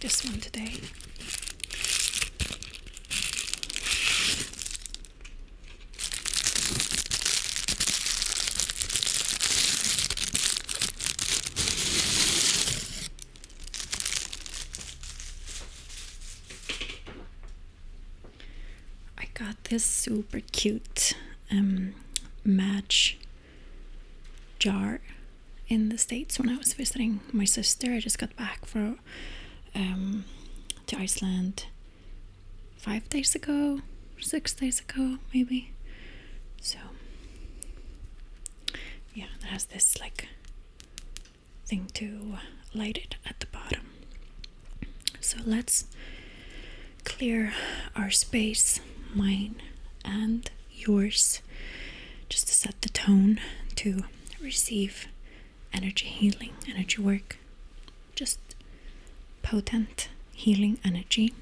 this one today. I got this super cute match jar in the States when I was visiting my sister. I just got back to Iceland 5 days ago, 6 days ago maybe. So yeah, it has this like thing to light it at the bottom. So let's clear our space, mine and yours, just to set the tone to receive energy healing, energy work, just potent healing energy.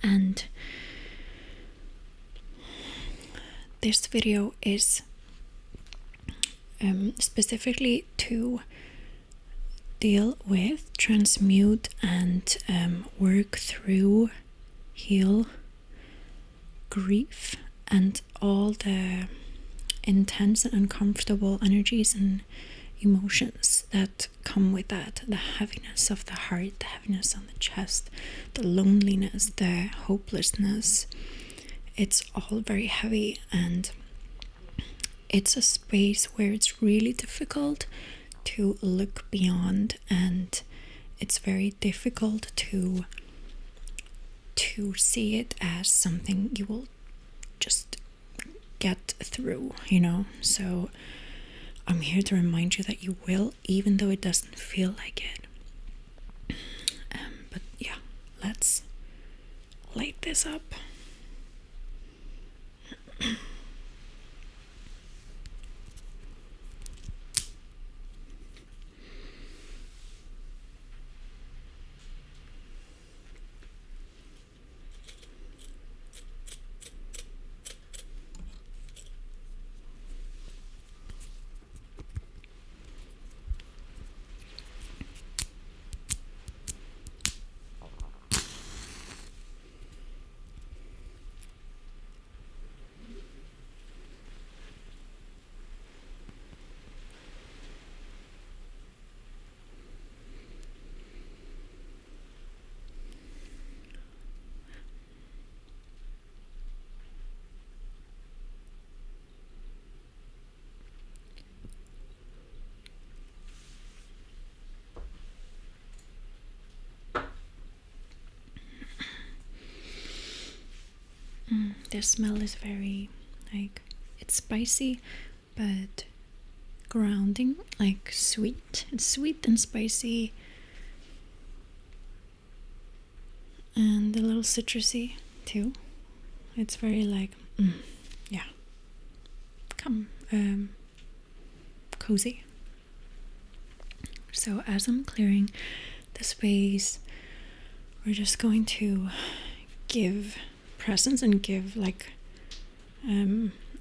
And this video is specifically to deal with, transmute, and work through, heal grief and all the intense and uncomfortable energies and emotions that come with that. The heaviness of the heart, the heaviness on the chest, the loneliness, the hopelessness. It's all very heavy, and it's a space where it's really difficult to look beyond, and it's very difficult to see it as something you will just get through, you know. So I'm here to remind you that you will, even though it doesn't feel like it. But yeah, let's light this up. The smell is very, like, it's spicy, but grounding, like sweet. It's sweet and spicy, and a little citrusy too. It's very like, yeah, cozy. So as I'm clearing the space, we're just going to give presence and give like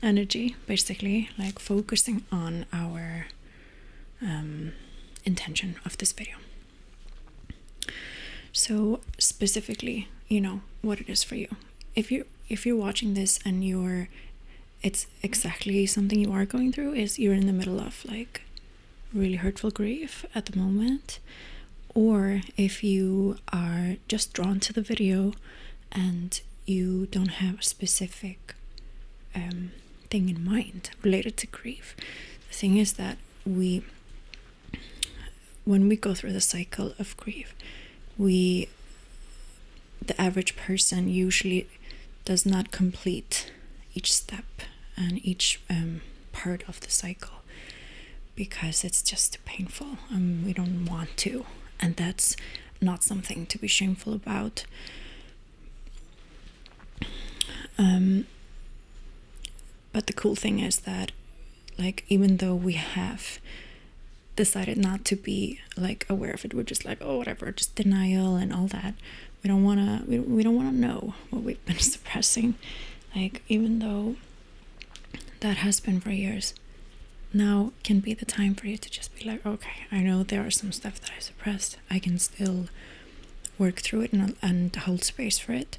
energy, basically, like focusing on our intention of this video. So specifically, you know what it is for you. If you're watching this and it's exactly something you are going through, is you're in the middle of like really hurtful grief at the moment, or if you are just drawn to the video and you don't have a specific thing in mind related to grief. The thing is that when we go through the cycle of grief, the average person usually does not complete each step and each part of the cycle because it's just too painful and we don't want to, and that's not something to be shameful about. But the cool thing is that, like, even though we have decided not to be like aware of it, we're just like, oh, whatever, just denial and all that. We don't wanna know what we've been suppressing. Like, even though that has been for years, now can be the time for you to just be like, okay, I know there are some stuff that I suppressed. I can still work through it and hold space for it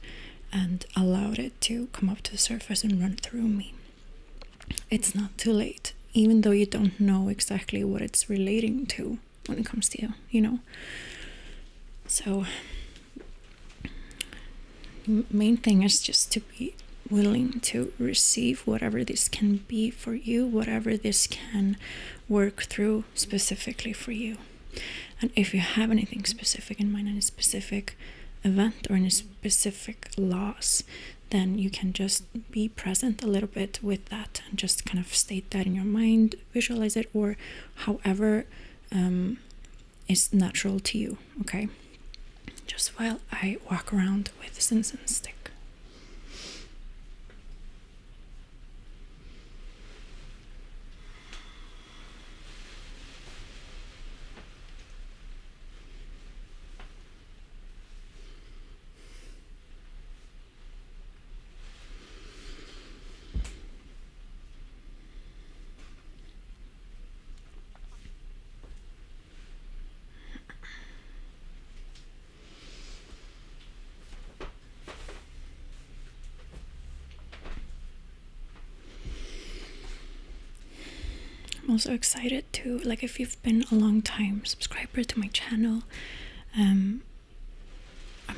and allowed it to come up to the surface and run through me. It's not too late, even though you don't know exactly what it's relating to when it comes to you, So main thing is just to be willing to receive whatever this can be for you, whatever this can work through specifically for you. And if you have anything specific in mind, any specific event or any specific loss, then you can just be present a little bit with that and just kind of state that in your mind, visualize it, or however is natural to you, okay? Just while I walk around with this incense stick. I'm also excited to, like, if you've been a long time subscriber to my channel, I'm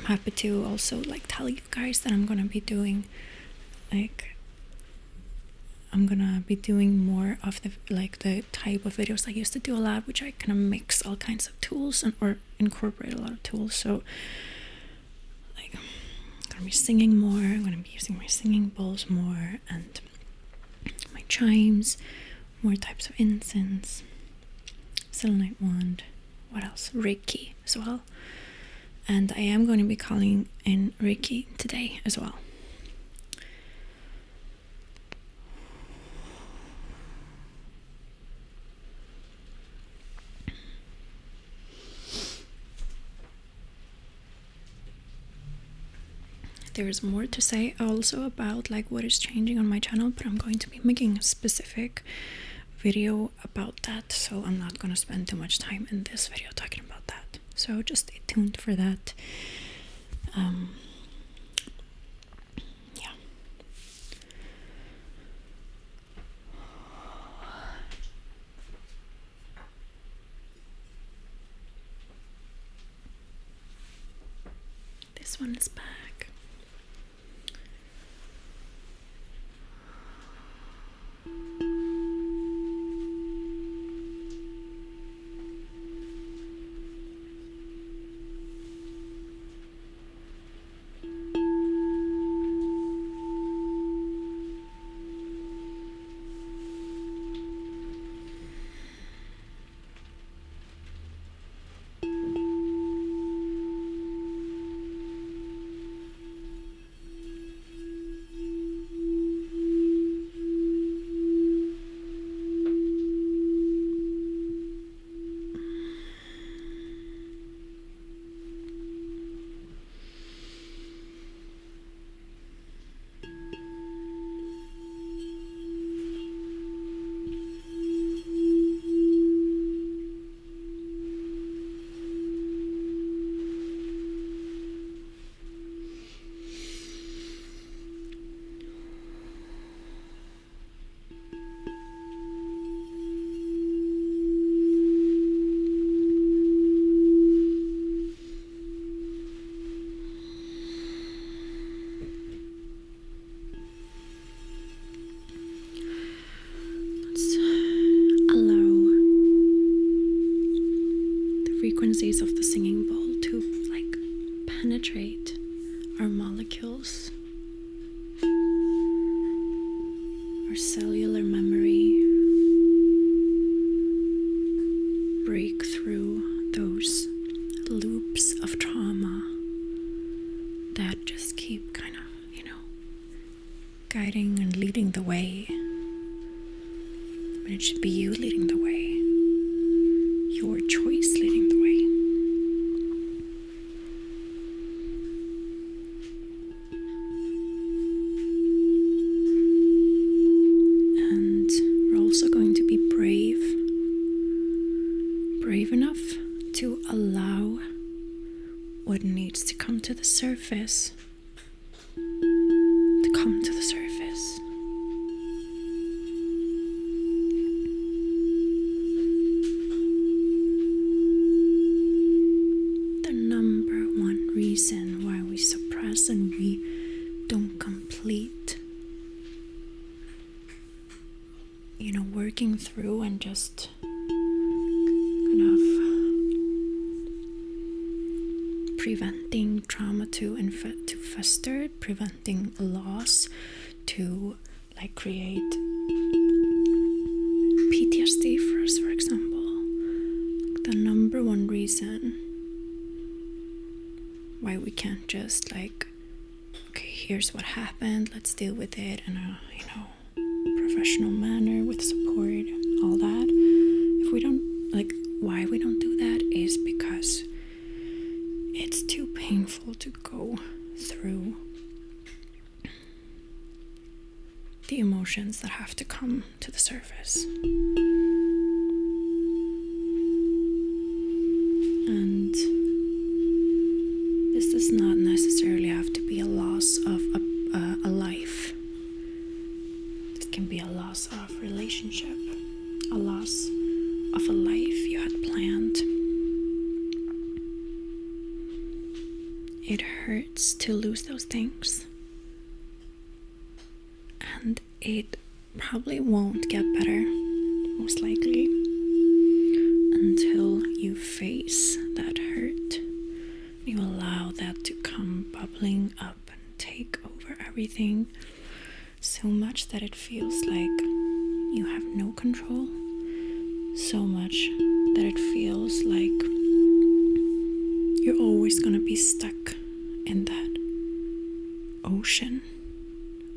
happy to also like tell you guys that I'm gonna be doing more of the type of videos I used to do a lot, which I kind of mix all kinds of tools or incorporate a lot of tools. So like I'm gonna be singing more, I'm gonna be using my singing bowls more, and my chimes, more types of incense, selenite wand, what else? Reiki as well. And I am going to be calling in Reiki today as well. There is more to say also about like what is changing on my channel, but I'm going to be making a specific video about that, so I'm not going to spend too much time in this video talking about that. So just stay tuned for that. Yeah. This one is back. Frequencies of the singing bowl to like penetrate our molecules, our cellular memory, break through those loops of trauma that just keep kind of, guiding and leading the way. But it should be you leading the way, your choice leading the way. And we're also going to be brave enough to allow what needs surface, to come to the surface. The number one reason why we suppress and we don't complete, working through and just kind of preventing trauma to fester, preventing loss to create PTSD for us, for example. The number one reason why we can't just okay, here's what happened, let's deal with it in a professional manner with support, all that. If we don't why we don't do that is because it's too painful to go through the emotions that have to come to the surface. And this does not necessarily have to be a loss of a life. It can be a loss of relationship, a loss of a life you had planned. It hurts to lose those things. And it probably won't get better, most likely, until you face that hurt. You allow that to come bubbling up and take over everything so much that it feels like you have no control, so much that it feels like you're always going to be stuck in that ocean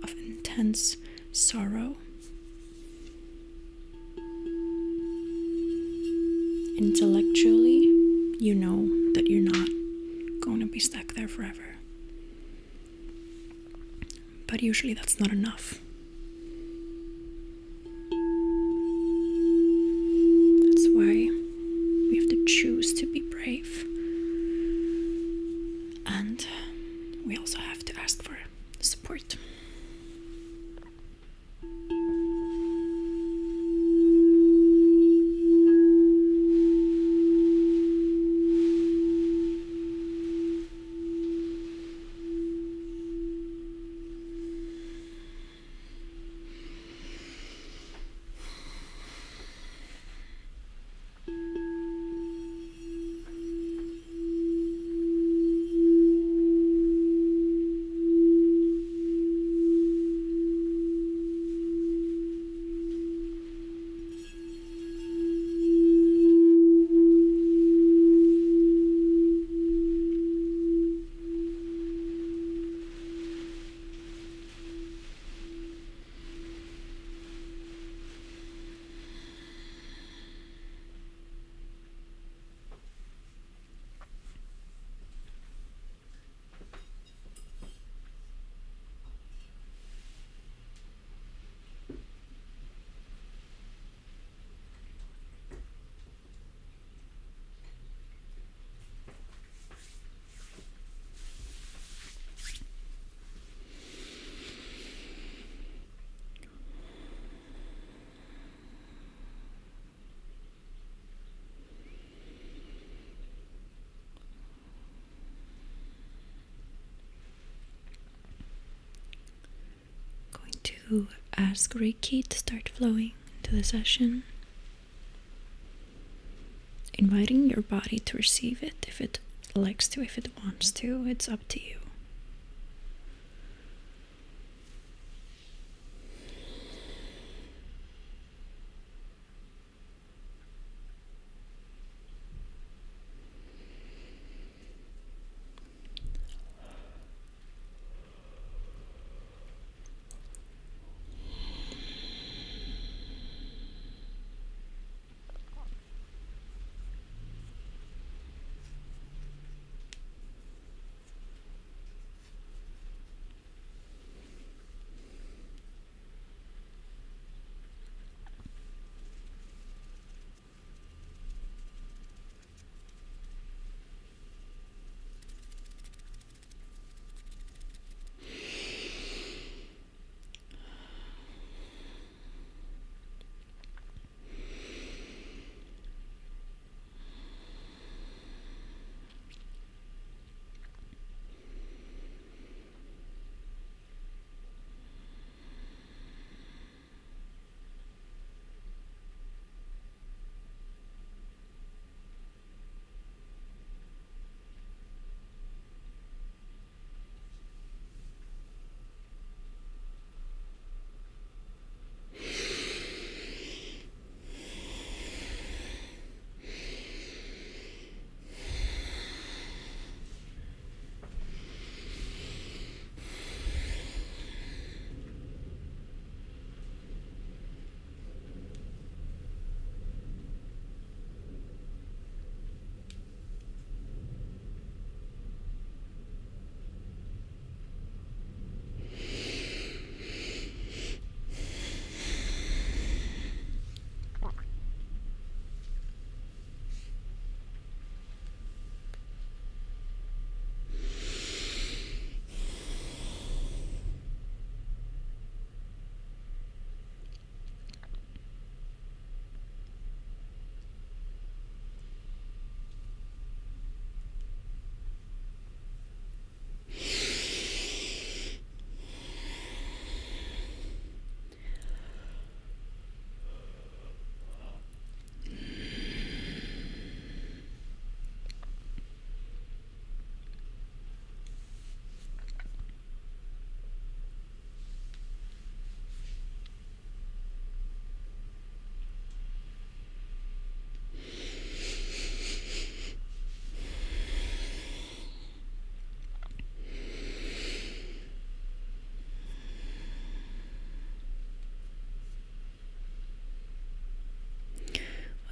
of intense sorrow. Intellectually, you know that you're not going to be stuck there forever. But usually that's not enough. That's why we have to choose to be brave. And we also have to ask for support. To ask Reiki to start flowing into the session, inviting your body to receive it if it likes to, if it wants to. It's up to you.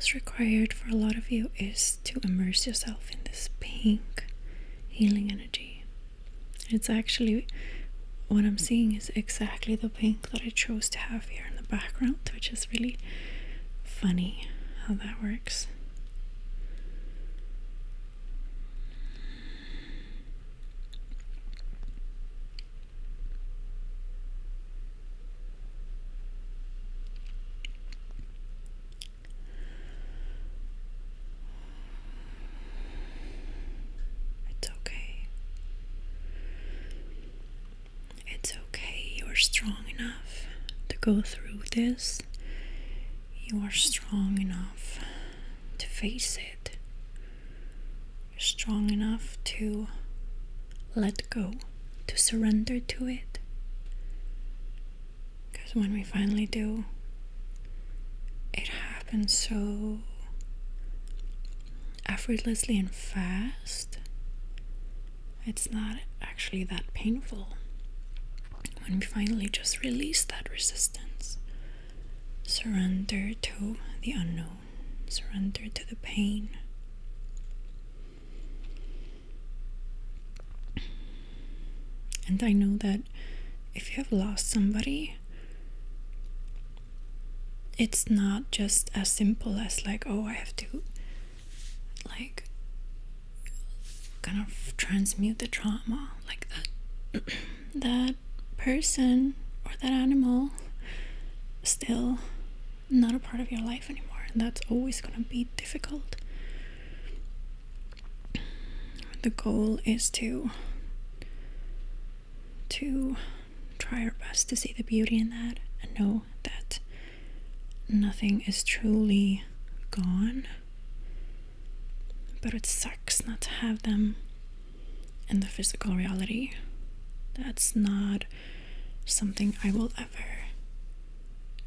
what's required for a lot of you is to immerse yourself in this pink healing energy. It's actually, what I'm seeing is exactly the pink that I chose to have here in the background, which is really funny how that works. It's okay. It's okay. You're strong enough to go through this. You are strong enough to face it. You're strong enough to let go, to surrender to it. Because when we finally do, it happens so effortlessly and fast. It's not actually that painful. When we finally just release that resistance, surrender to the unknown, surrender to the pain. And I know that if you have lost somebody, it's not just as simple as like, oh, I have to like kind of transmute the trauma like that. That person or that animal is still not a part of your life anymore, and that's always going to be difficult. The goal is to try our best to see the beauty in that and know that nothing is truly gone, but it sucks not to have them in the physical reality. That's not something I will ever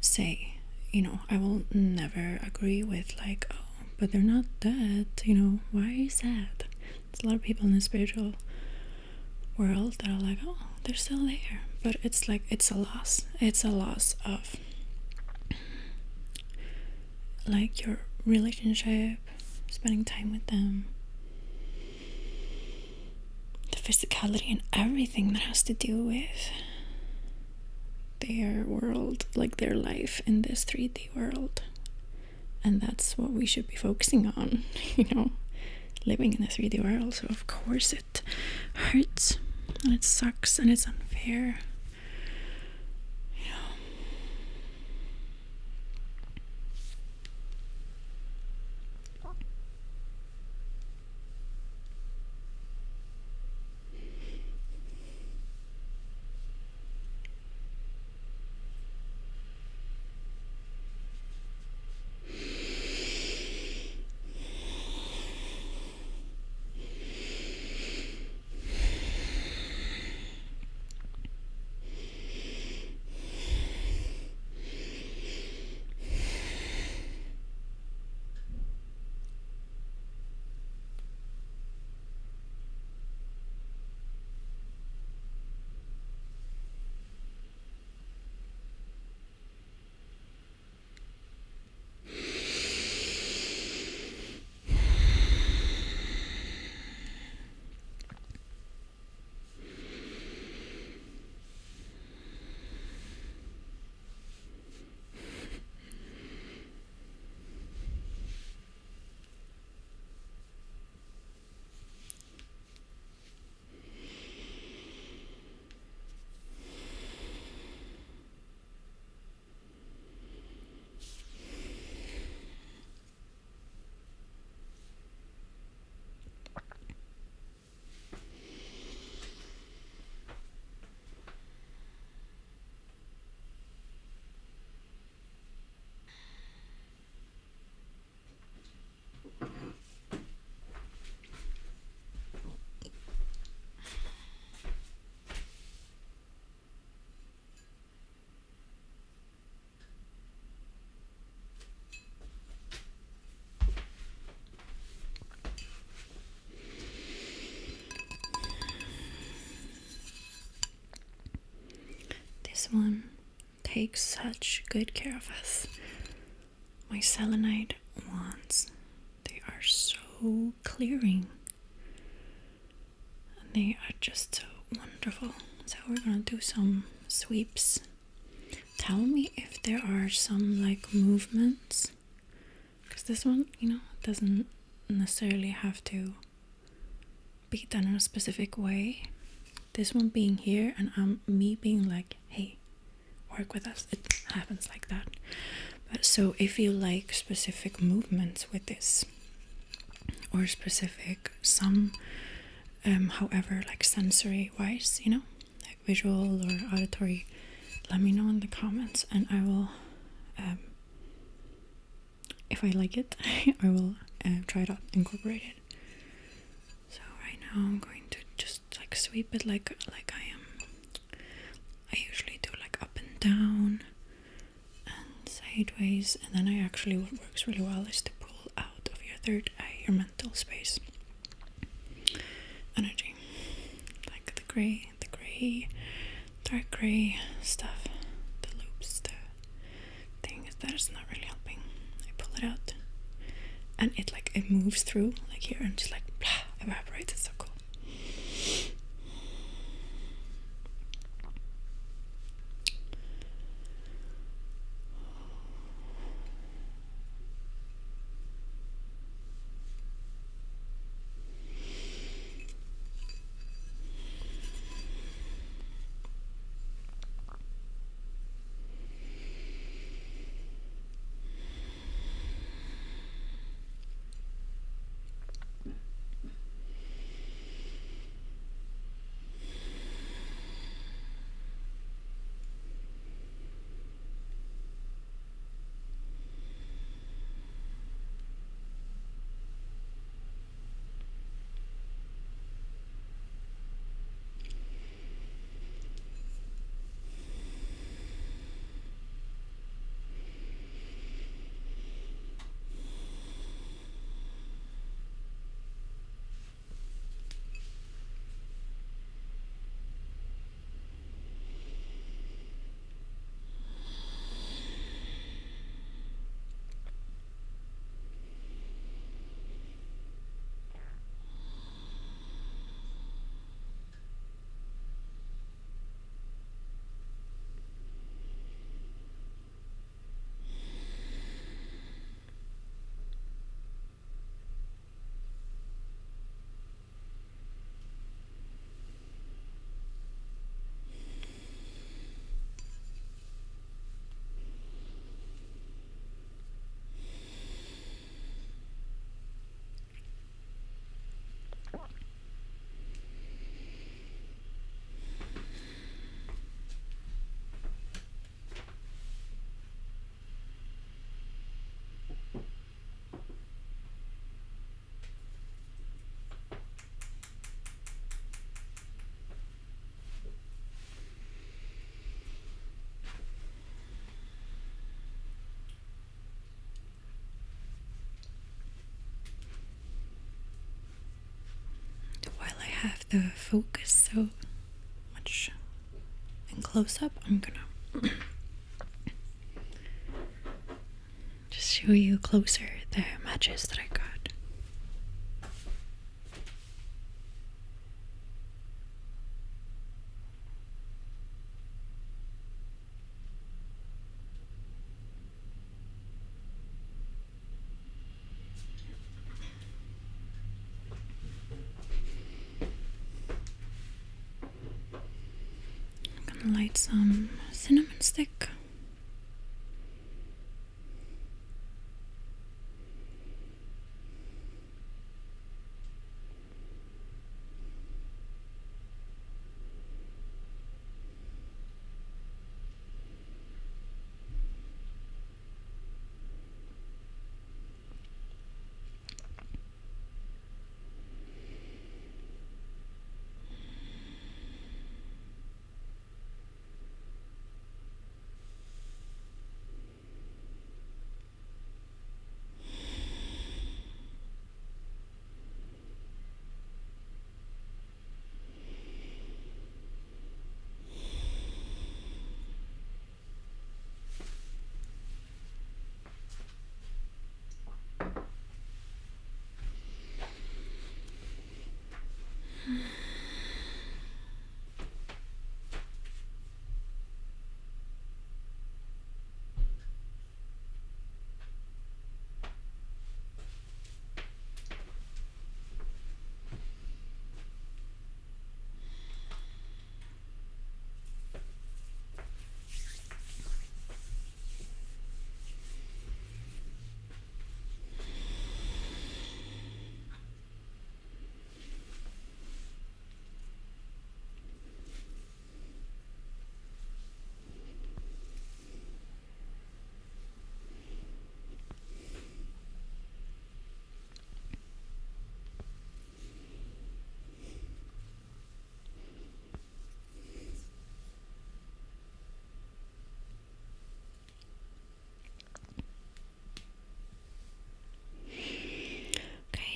say. I will never agree with like, oh, but they're not dead. Why is that? There's a lot of people in the spiritual world that are like, oh, they're still there. But it's like, it's a loss. It's a loss of like your relationship, spending time with them, the physicality and everything that has to do with their world, like their life in this 3D world. And that's what we should be focusing on, living in the 3D world. So of course it hurts and it sucks and it's unfair. This one takes such good care of us. My selenite wands. They are so clearing. And they are just so wonderful. So we're gonna do some sweeps. Tell me if there are some like movements. Because this one, doesn't necessarily have to be done in a specific way. This one being here and me being like, hey, work with us. It happens like that. But so if you like specific movements with this, or specific however, like sensory wise, like visual or auditory, let me know in the comments, and I will if I like it I will try to incorporate it. So right now I'm going to just like sweep it like I usually do, like up and down and sideways, and then what works really well is to pull out of your third eye, your mental space energy, like the gray, dark gray stuff, the loops, the things that is not really helping. I pull it out and it moves through like here and just like blah, evaporates. It's so cool. Have the focus so much in close up, I'm gonna just show you closer the matches that I got. Light some cinnamon stick.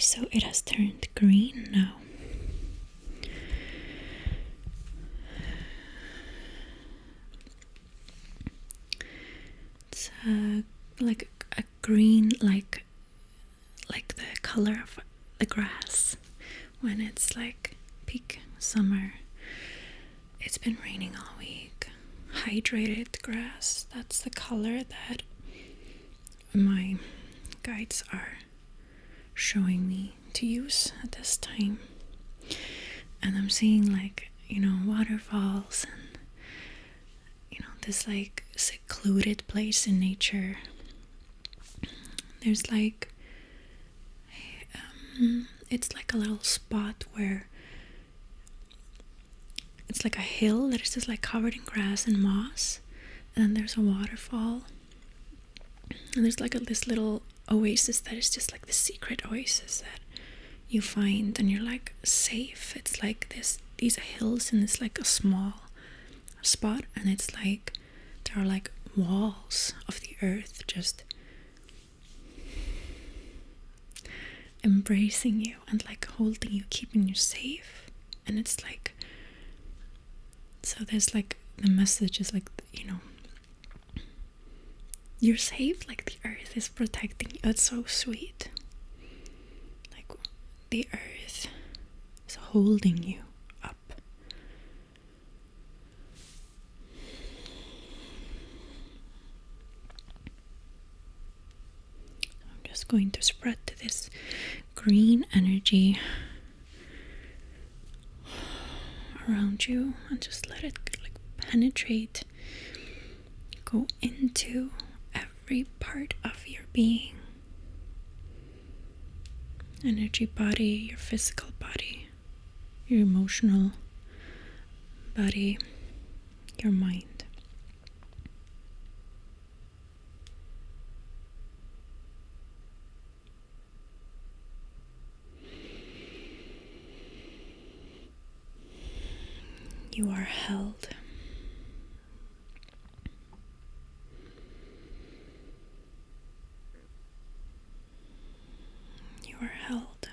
So it has turned green now. It's like a green, like the color of the grass when it's like peak summer. It's been raining all week. Hydrated grass. That's the color that my guides are showing me to use at this time. And I'm seeing like, waterfalls and, this like secluded place in nature. There's like, it's like a little spot where it's like a hill that is just like covered in grass and moss. And then there's a waterfall. And there's like this little oasis that is just like the secret oasis that you find and you're like safe. It's like these hills and it's like a small spot, and it's like there are like walls of the earth just embracing you and like holding you, keeping you safe. And it's like, so there's like the message is like, you're safe, like the earth is protecting you. It's so sweet. Like the earth is holding you up. I'm just going to spread this green energy around you and just let it like penetrate, go into every part of your being. Energy body, your physical body, your emotional body, your mind. You are held. You are held.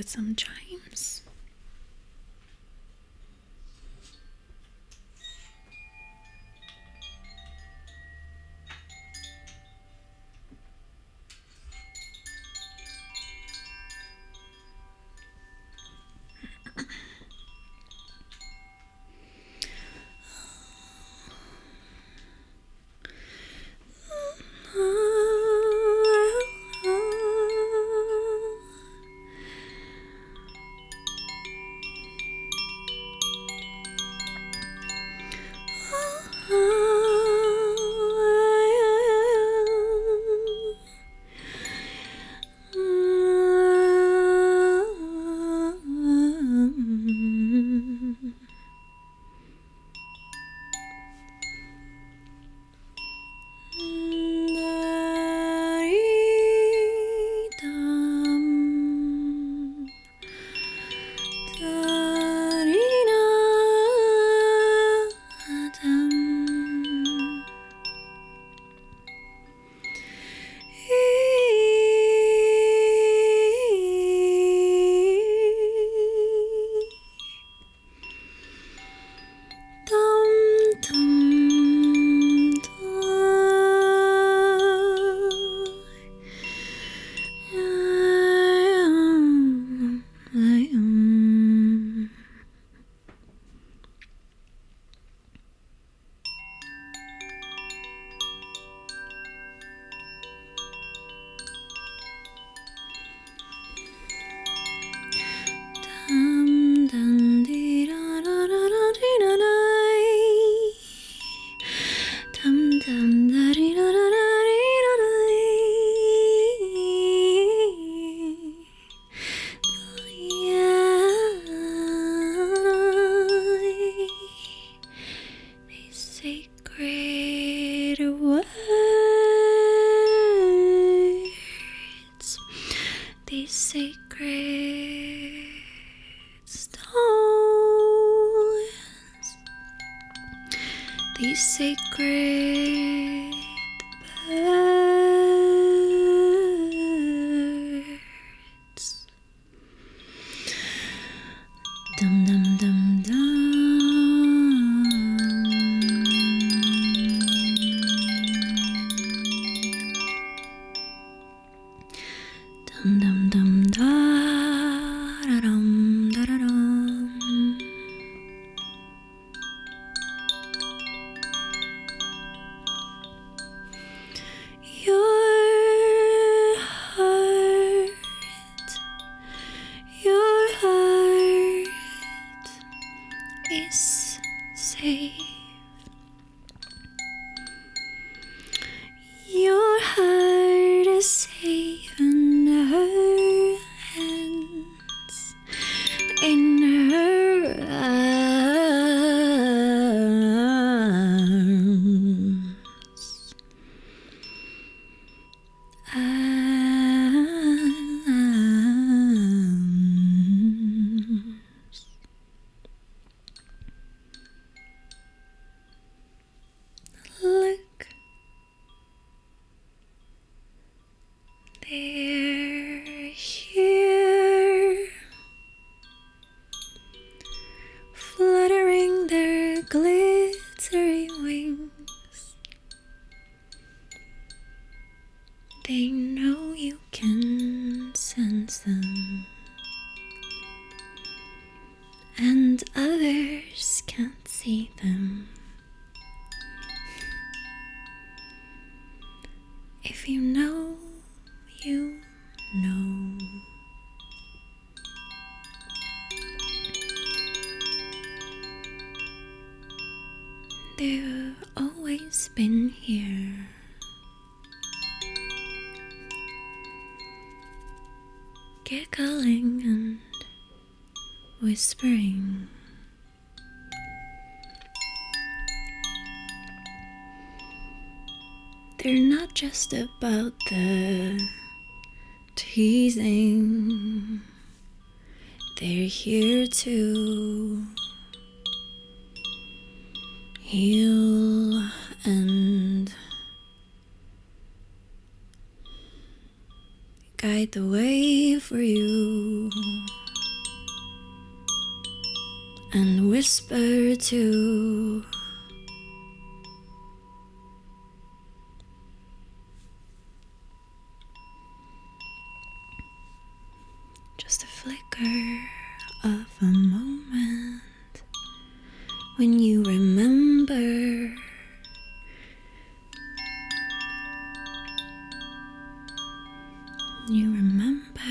with some chimes. These sacred stones, these sacred birds. Dum dum dum dum. Dum dum dum da da dum da da dum. Your heart is safe. Your heart is safe in her hands, in her arms. Look, they're here, fluttering their glittery wings. They know you can sense them, and others can't see them. If you know, you know. They've always been here, giggling and whispering. They're not just about the teasing, they're here to heal and guide the way for you. and whisper to just a flicker of a moment when you remember. You remember.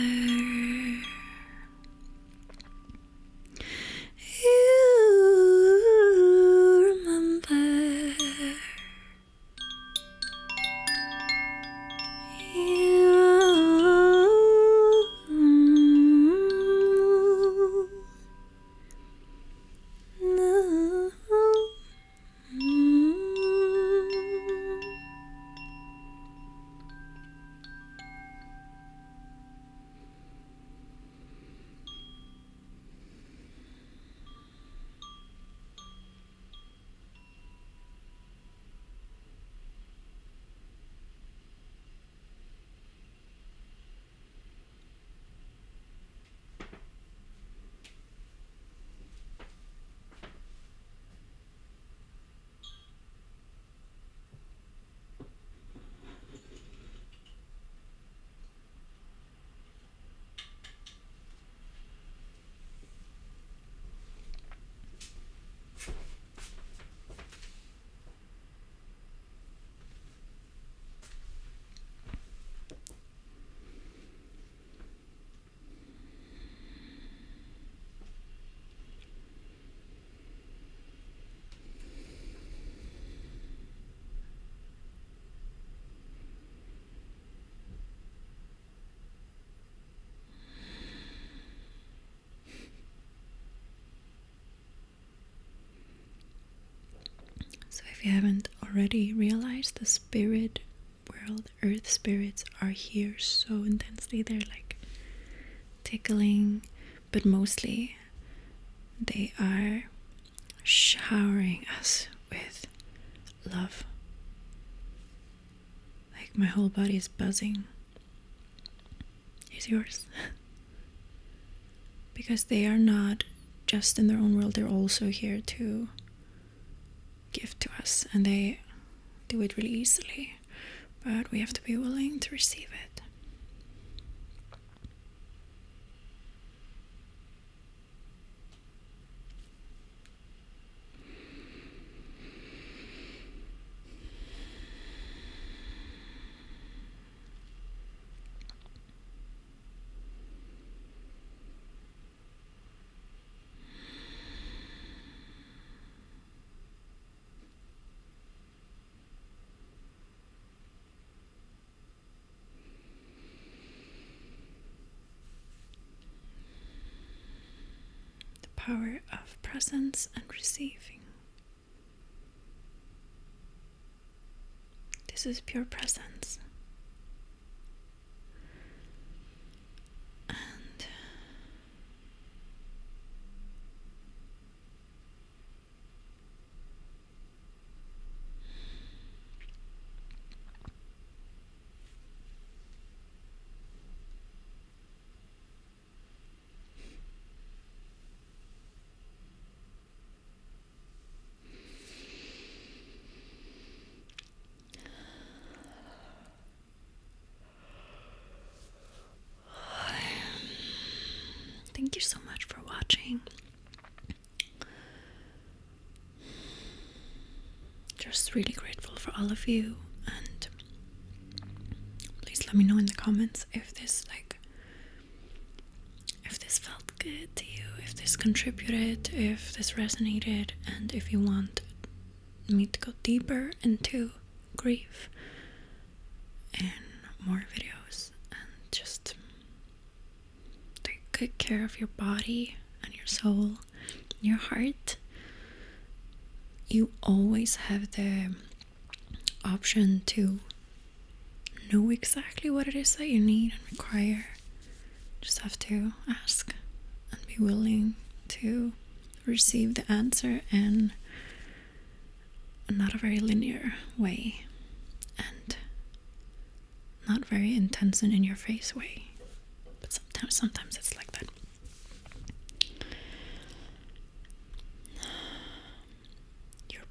So if you haven't already realized, the spirit world, earth spirits are here so intensely. They're like tickling, but mostly they are showering us with love. Like my whole body is buzzing. Is yours? Because they are not just in their own world, they're also here to give to us, and they do it really easily, but we have to be willing to receive it. Power of presence and receiving. This is pure presence. And thank you so much for watching. Just really grateful for all of you, and please let me know in the comments if this felt good to you, if this contributed, if this resonated, and if you want me to go deeper into grief in more videos, and just take good care of your body and your soul, your heart. You always have the option to know exactly what it is that you need and require. Just have to ask and be willing to receive the answer in not a very linear way, and not very intense and in your face way, but sometimes it's like that.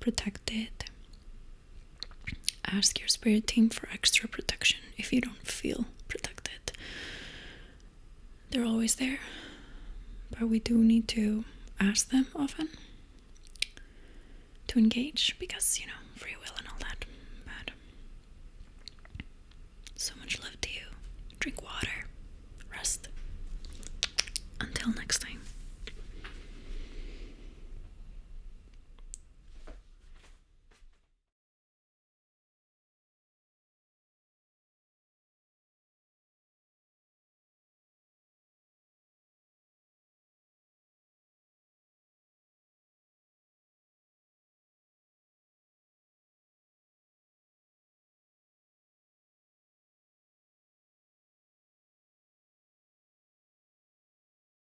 protected. Ask your spirit team for extra protection if you don't feel protected. They're always there, but we do need to ask them often to engage because, free will and all that. But so much love to you. Drink water. Rest. Until next time.